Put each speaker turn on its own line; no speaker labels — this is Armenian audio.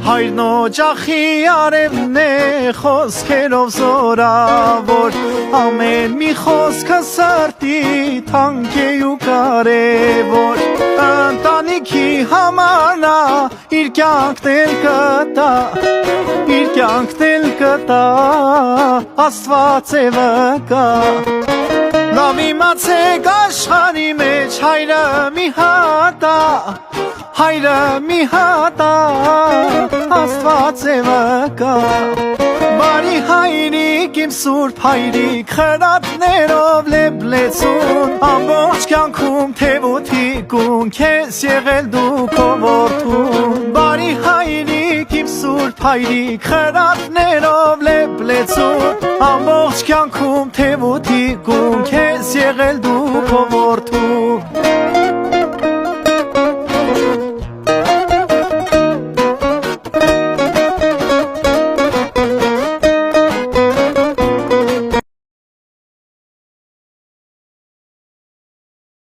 Հայրն օջախի արևն է խոսքերով զորավոր Ամեն մի խոսքը սրտի թանկ է ու կարևոր Ընտանիքի համար նա իր կյանքն էլ կտա Իր կյանքն էլ կտա Աստված է վկա Լավ իմացեք աշխարհի մեջ հայրը մի հատ է Հայրը մի հատ է Աստված է վկա Բարի հայրիկ իմ սուրբ հայրիկ խրատներով լեփլեցուն Ամբողջ կյանքում թևոթի կուն քեզ եղել դու քո որդուն Բարի հայրիկ իմ սուրբ հայրիկ խրատներով լեփլեցուն Ամբողջ կյանքում թևոթի կուն քեզ եղել դու